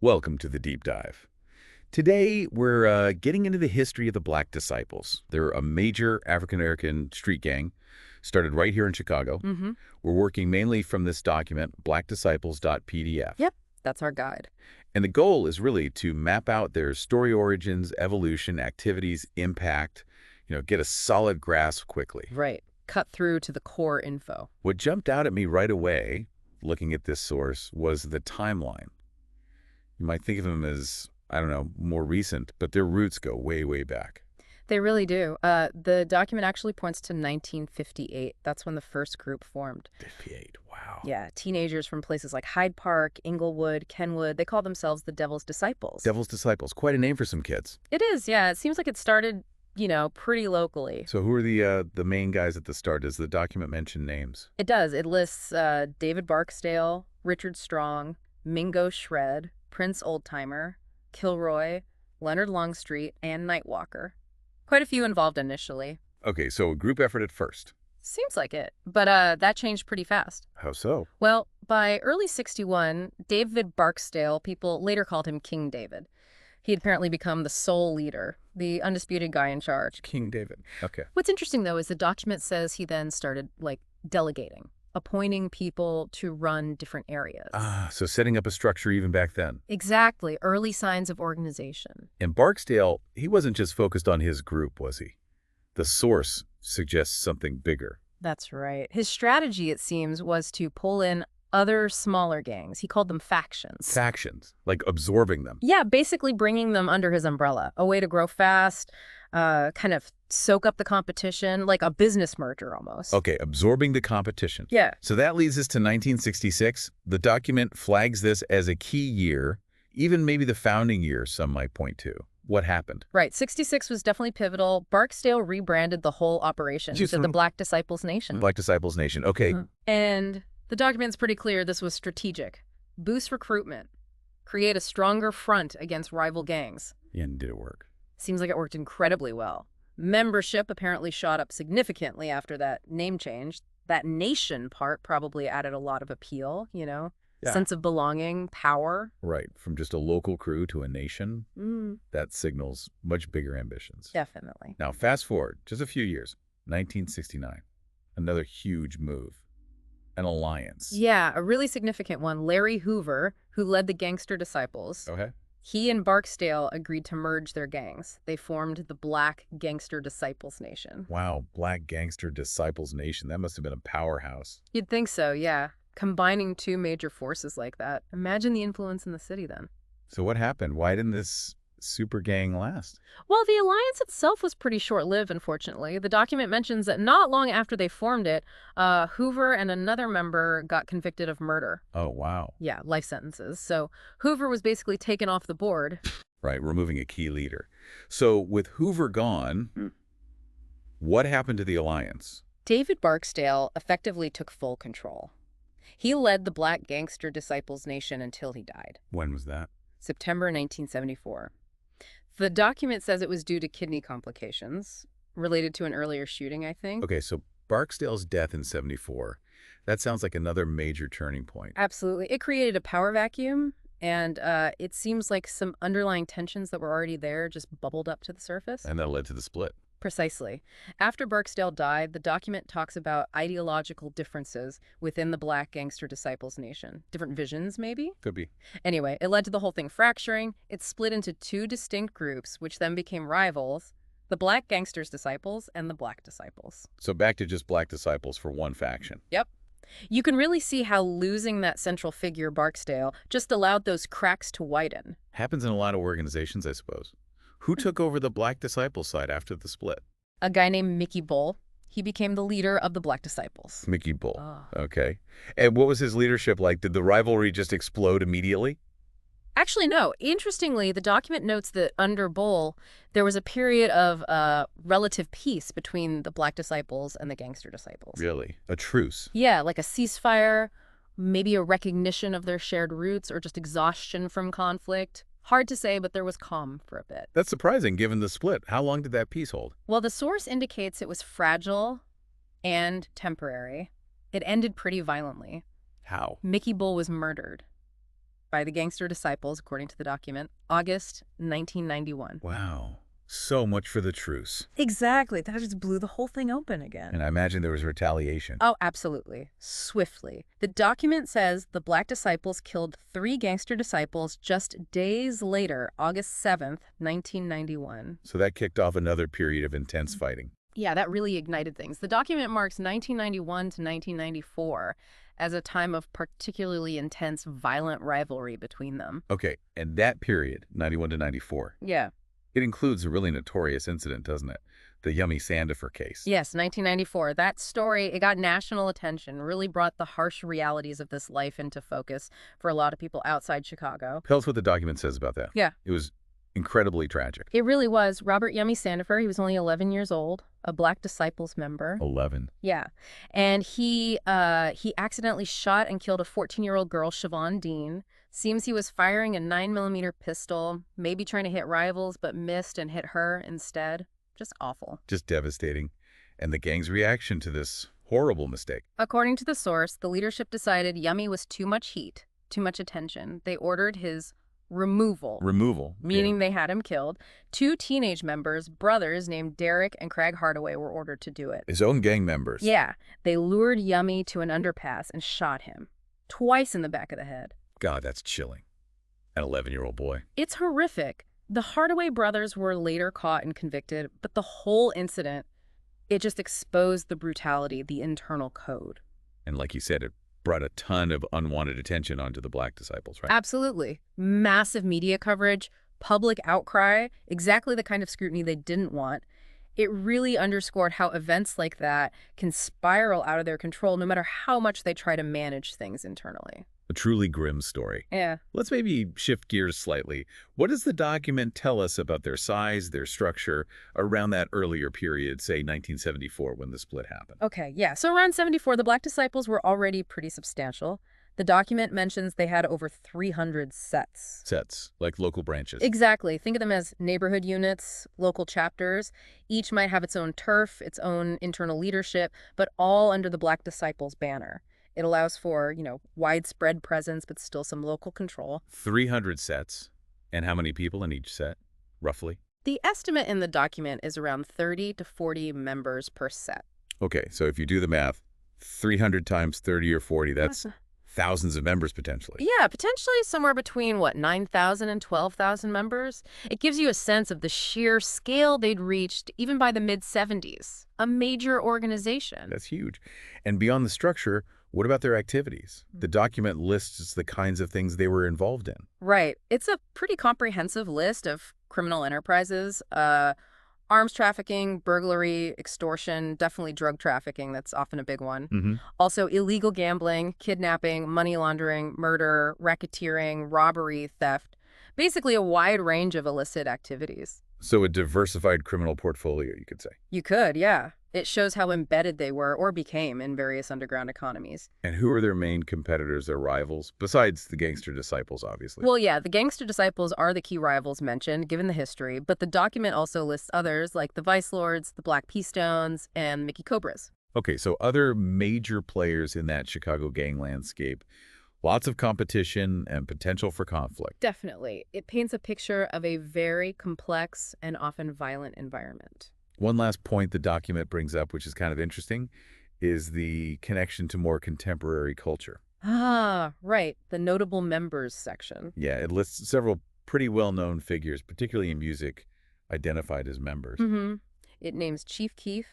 Welcome to the Deep Dive. Today, we're getting into the history of the Black Disciples. They're a major African-American street gang, started right here in Chicago. Mm-hmm. We're working mainly from this document, blackdisciples.pdf. Yep, that's our guide. And the goal is really to map out their story origins, evolution, activities, impact, get a solid grasp quickly. Right. Cut through to the core info. What jumped out at me right away, looking at this source, was the timeline. You might think of them as, I don't know, more recent, but their roots go way, way back. They really do. The document actually points to 1958. That's when the first group formed. 58, wow. Yeah, teenagers from places like Hyde Park, Inglewood, Kenwood. They call themselves the Devil's Disciples. Devil's Disciples, quite a name for some kids. It is, yeah. It seems like it started, pretty locally. So who are the main guys at the start? Does the document mention names? It does. It lists David Barksdale, Richard Strong, Mingo Shred, Prince Oldtimer, Kilroy, Leonard Longstreet, and Nightwalker. Quite a few involved initially. Okay, so a group effort at first. Seems like it. But that changed pretty fast. How so? Well, by early 61, David Barksdale, people later called him King David. He had apparently become the sole leader, the undisputed guy in charge. King David. Okay. What's interesting, though, is the document says he then started, delegating, appointing people to run different areas. So setting up a structure even back then. Exactly. Early signs of organization. And Barksdale, he wasn't just focused on his group, was he? The source suggests something bigger. That's right. His strategy, it seems, was to pull in other smaller gangs. He called them factions. Factions, like absorbing them. Yeah, basically bringing them under his umbrella. A way to grow fast, kind of soak up the competition, like a business merger almost. Okay, absorbing the competition. Yeah. So that leads us to 1966. The document flags this as a key year, even maybe the founding year, some might point to. What happened? Right. 66 was definitely pivotal. Barksdale rebranded the whole operation to the Black Disciples Nation. Black Disciples Nation. Okay. And the document's pretty clear this was strategic. Boost recruitment. Create a stronger front against rival gangs. Yeah, and did it work? Seems like it worked incredibly well. Membership apparently shot up significantly after that name change. That nation part probably added a lot of appeal, Yeah. sense of belonging, power. Right. From just a local crew to a nation, that signals much bigger ambitions. Definitely. Now, fast forward just a few years, 1969, another huge move, an alliance. Yeah, a really significant one. Larry Hoover, who led the Gangster Disciples, Okay. he and Barksdale agreed to merge their gangs. They formed the Black Gangster Disciples Nation. Wow, Black Gangster Disciples Nation. That must have been a powerhouse. You'd think so, yeah. Combining two major forces like that. Imagine the influence in the city then. So what happened? Why didn't this super gang last? Well, the alliance itself was pretty short-lived, unfortunately. The document mentions that not long after they formed it, Hoover and another member got convicted of murder. Oh, wow. Yeah, life sentences. So Hoover was basically taken off the board. Right, removing a key leader. So with Hoover gone, what happened to the alliance? David Barksdale effectively took full control. He led the Black Gangster Disciples Nation until he died. When was that? September 1974. The document says it was due to kidney complications related to an earlier shooting, I think. Okay, so Barksdale's death in 74, that sounds like another major turning point. Absolutely. It created a power vacuum, and it seems like some underlying tensions that were already there just bubbled up to the surface. And that led to the split. Precisely. After Barksdale died, the document talks about ideological differences within the Black Gangster Disciples Nation. Different visions, maybe? Could be. Anyway, it led to the whole thing fracturing. It split into two distinct groups, which then became rivals, the Black Gangsters Disciples and the Black Disciples. So back to just Black Disciples for one faction. Yep. You can really see how losing that central figure, Barksdale, just allowed those cracks to widen. Happens in a lot of organizations, I suppose. Who took over the Black Disciples side after the split? A guy named Mickey Bull. He became the leader of the Black Disciples. Mickey Bull. Oh. Okay. And what was his leadership like? Did the rivalry just explode immediately? Actually, no. Interestingly, the document notes that under Bull, there was a period of relative peace between the Black Disciples and the Gangster Disciples. Really? A truce? Yeah, like a ceasefire, maybe a recognition of their shared roots, or just exhaustion from conflict. Hard to say, but there was calm for a bit. That's surprising given the split. How long did that peace hold? Well, the source indicates it was fragile and temporary. It ended pretty violently. How? Mickey Bull was murdered. by the gangster disciples, according to the document, August 1991. Wow. So much for the truce. Exactly. That just blew the whole thing open again. And I imagine there was retaliation. Oh, absolutely. Swiftly. The document says the Black disciples killed 3 gangster disciples just days later, August 7th, 1991. So that kicked off another period of intense fighting. Yeah, that really ignited things. The document marks 1991 to 1994 as a time of particularly intense, violent rivalry between them. Okay, and that period, 91 to 94, Yeah. it includes a really notorious incident, doesn't it? The Yummy Sandifer case. Yes, 1994. That story, it got national attention, really brought the harsh realities of this life into focus for a lot of people outside Chicago. Tell us what the document says about that. Yeah. It was incredibly tragic. It really was. Robert Yummy Sandifer, he was only 11 years old, a Black Disciples member. 11. Yeah. And he accidentally shot and killed a 14-year-old girl, Siobhan Dean. Seems he was firing a 9mm pistol, maybe trying to hit rivals, but missed and hit her instead. Just awful. Just devastating. And the gang's reaction to this horrible mistake. According to the source, the leadership decided Yummy was too much heat, too much attention. They ordered his removal. Removal. Meaning they had him killed. 2 teenage members, brothers named Derek and Craig Hardaway, were ordered to do it. His own gang members. Yeah. They lured Yummy to an underpass and shot him. Twice in the back of the head. God, that's chilling. An 11-year-old boy. It's horrific. The Hardaway brothers were later caught and convicted, but the whole incident, it just exposed the brutality, the internal code. And like you said, it brought a ton of unwanted attention onto the Black disciples, right? Absolutely. Massive media coverage, public outcry, exactly the kind of scrutiny they didn't want. It really underscored how events like that can spiral out of their control no matter how much they try to manage things internally. A truly grim story. Yeah. Let's maybe shift gears slightly. What does the document tell us about their size, their structure, around that earlier period, say 1974, when the split happened? Okay, yeah. So around 74, the Black disciples were already pretty substantial. The document mentions they had over 300 sets. Sets, like local branches. Exactly. Think of them as neighborhood units, local chapters. Each might have its own turf, its own internal leadership, but all under the Black disciples banner. It allows for, widespread presence, but still some local control. 300 sets. And how many people in each set, roughly? The estimate in the document is around 30 to 40 members per set. Okay, so if you do the math, 300 times 30 or 40, that's thousands of members potentially. Yeah, potentially somewhere between, 9,000 and 12,000 members. It gives you a sense of the sheer scale they'd reached even by the mid-70s. A major organization. That's huge. And beyond the structure, what about their activities? The document lists the kinds of things they were involved in. Right. It's a pretty comprehensive list of criminal enterprises. Arms trafficking, burglary, extortion, definitely drug trafficking. That's often a big one. Also, illegal gambling, kidnapping, money laundering, murder, racketeering, robbery, theft. Basically a wide range of illicit activities. So a diversified criminal portfolio, you could say. You could, yeah. It shows how embedded they were or became in various underground economies. And who are their main competitors, their rivals, besides the gangster disciples, obviously? Well, yeah, the gangster disciples are the key rivals mentioned, given the history, but the document also lists others like the Vice Lords, the Black P-Stones, and Mickey Cobras. Okay, so other major players in that Chicago gang landscape. Lots of competition and potential for conflict. Definitely. It paints a picture of a very complex and often violent environment. One last point the document brings up, which is kind of interesting, is the connection to more contemporary culture. Ah, right. The notable members section. Yeah, it lists several pretty well-known figures, particularly in music, identified as members. It names Chief Keef,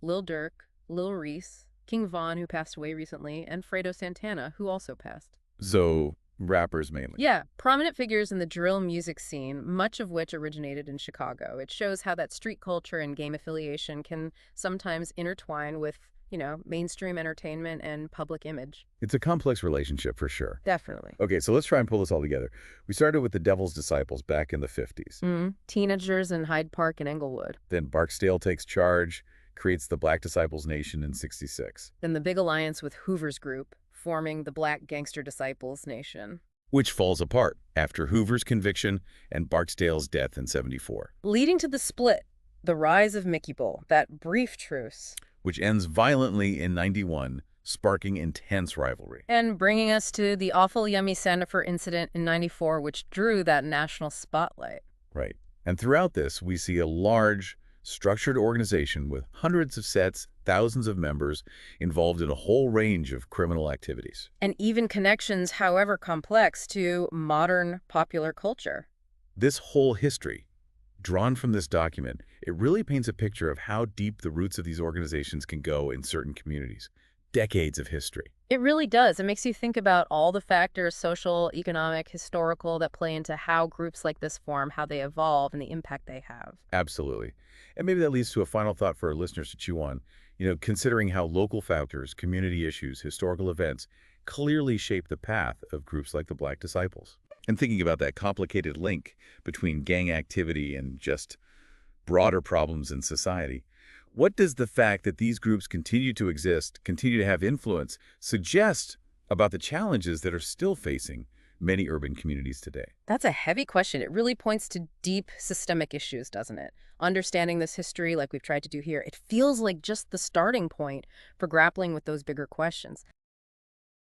Lil Durk, Lil Reese, King Von, who passed away recently, and Fredo Santana, who also passed. So, rappers mainly. Yeah, prominent figures in the drill music scene, much of which originated in Chicago. It shows how that street culture and game affiliation can sometimes intertwine with, mainstream entertainment and public image. It's a complex relationship for sure. Definitely. Okay, so let's try and pull this all together. We started with the Devil's Disciples back in the 50s. Teenagers in Hyde Park and Englewood. Then Barksdale takes charge, creates the Black Disciples Nation in 66. Then the big alliance with Hoover's group, forming the Black Gangster Disciples Nation. Which falls apart after Hoover's conviction and Barksdale's death in 74. Leading to the split, the rise of Mickey Bull, that brief truce. Which ends violently in 91, sparking intense rivalry. And bringing us to the awful Yummy Sandifer incident in '94, which drew that national spotlight. Right. And throughout this, we see a large, structured organization with hundreds of sets, thousands of members involved in a whole range of criminal activities. And even connections, however complex, to modern popular culture. This whole history, drawn from this document, it really paints a picture of how deep the roots of these organizations can go in certain communities. Decades of history. It really does. It makes you think about all the factors, social, economic, historical, that play into how groups like this form, how they evolve, and the impact they have. Absolutely. And maybe that leads to a final thought for our listeners to chew on. Considering how local factors, community issues, historical events clearly shape the path of groups like the Black Disciples. And thinking about that complicated link between gang activity and just broader problems in society. What does the fact that these groups continue to exist, continue to have influence, suggest about the challenges that are still facing many urban communities today? That's a heavy question. It really points to deep systemic issues, doesn't it? Understanding this history, like we've tried to do here, it feels like just the starting point for grappling with those bigger questions.